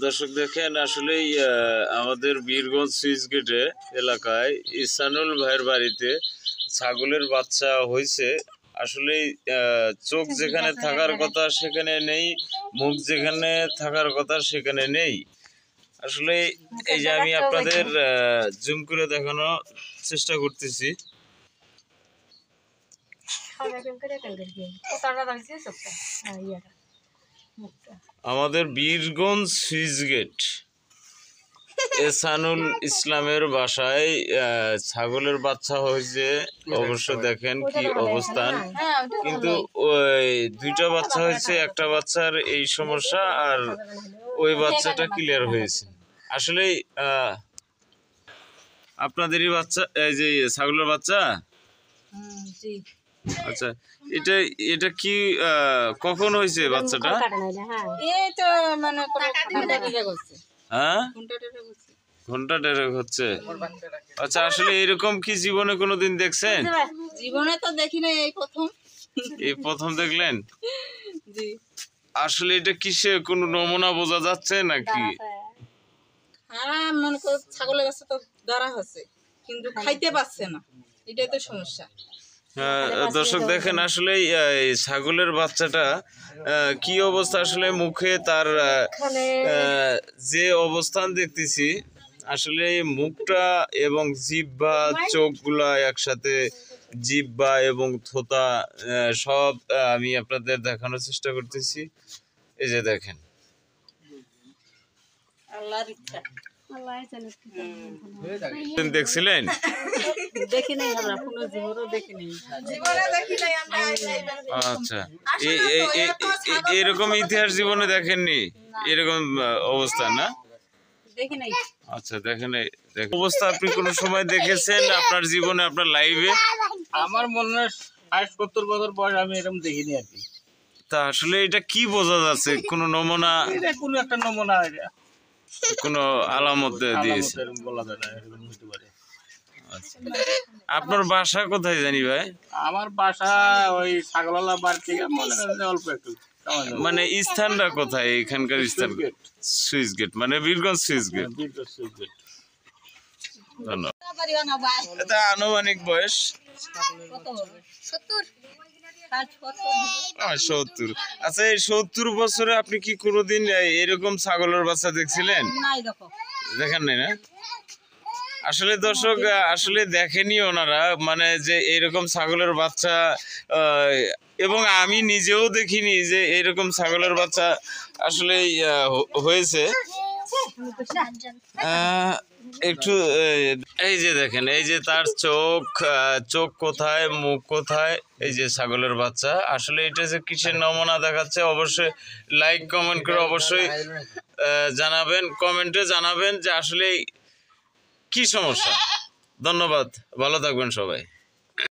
দর্শক দেখেন আসলেই আমাদের বীরগঞ্জ সুইচ গেটে এলাকায় ইসানুল ভাইয়ের বাড়িতে ছাগলের বাচ্চা হয়েছে। আসলেই চোখ যেখানে থাকার কথা সেখানে নেই, মুখ যেখানে থাকার কথা সেখানে নেই। আসলে এই যে আমি আপনাদের জুম করে দেখানোর চেষ্টা করতেছি। আমাদের বীরগঞ্জ সুইচ গেট এসানুল ইসলামের বাসায় ছাগলের বাচ্চা হয়েছে। অবশ্য দেখেন কি অবস্থান, কিন্তু ওই দুইটা বাচ্চা হয়েছে, একটা বাচ্চার এই সমস্যা আর ওই বাচ্চাটা ক্লিয়ার হয়েছে। আসলে আপনাদেরই বাচ্চা, এই যে ছাগলের বাচ্চা। আচ্ছা, এটা এটা কি কখন হয়েছে বাচ্চাটা? হ্যাঁ, ঘন্টা দেড়েক হচ্ছে। আচ্ছা, আসলে এরকম কি জীবনে কোনোদিন দেখছেন? জীবনে তো দেখি না, এই প্রথম দেখলেন? আসলে এটা কিসে কোনো নমুনা বোঝা যাচ্ছে নাকি? মনে করো ছাগলের কাছে তো ধরা হচ্ছে, কিন্তু খাইতে পারছে না, এটাই তো সমস্যা। দর্শক দেখেন আসলে ছাগলের বাচ্চাটা কি অবস্থা, আসলে মুখে তার যে অবস্থান দেখতেছি, আসলে মুখটা এবং জিহ্বা চোখগুলা একসাথে, জিহ্বা এবং থোতা সব আমি আপনাদের দেখানোর চেষ্টা করতেছি। এই যে দেখেন, আল্লাহর ইচ্ছা। দেখছিলেন? আচ্ছা, এরকম ইতিহাস জীবনে দেখেননি, এরকম অবস্থা না? আচ্ছা, দেখেন অবস্থা আপনি কোন সময় দেখেছেন আপনার জীবনে, আপনার লাইফে? আমার মনে হয় ৬০-৭০ বছর বয়স আমি এরকম দেখিনি আর কি। তা আসলে এটা কি বোঝা যাচ্ছে? কোন নমুনা, কোনো একটা নমুনা, কোন আলামত দিয়েছে? আপনার বাসা কোথায় জানি ভাই? আমার বাসা ওই ছাগলওয়ালা বাড়ি থেকে অল্প একটু, মানে স্থানটা কোথায় এখানকার স্থান? সুইচ গেট, মানে বীরগঞ্জ সুইচ গেট। ধন্যবাদ। এটা আনুমানিক বয়স ৭০। আচ্ছা, এই ৭০ বছরে আপনি কি কোনোদিন এরকম ছাগলের বাচ্চা দেখছিলেন? দেখেন নাই না? আসলে দর্শক আসলে দেখেনি ওনারা, মানে যে এরকম ছাগলের বাচ্চা, এবং আমি নিজেও দেখিনি যে এরকম ছাগলের বাচ্চা আসলে হয়েছে। একটু এই যে দেখেন, এই যে তার চোখ কোথায়, মুখ কোথায়, এই যে ছাগলের বাচ্চা। আসলে এটা যে কিসের নমুনা দেখাচ্ছে, অবশ্যই লাইক কমেন্ট করে অবশ্যই জানাবেন, কমেন্টে জানাবেন যে আসলে কি সমস্যা। ধন্যবাদ, ভালো থাকবেন সবাই।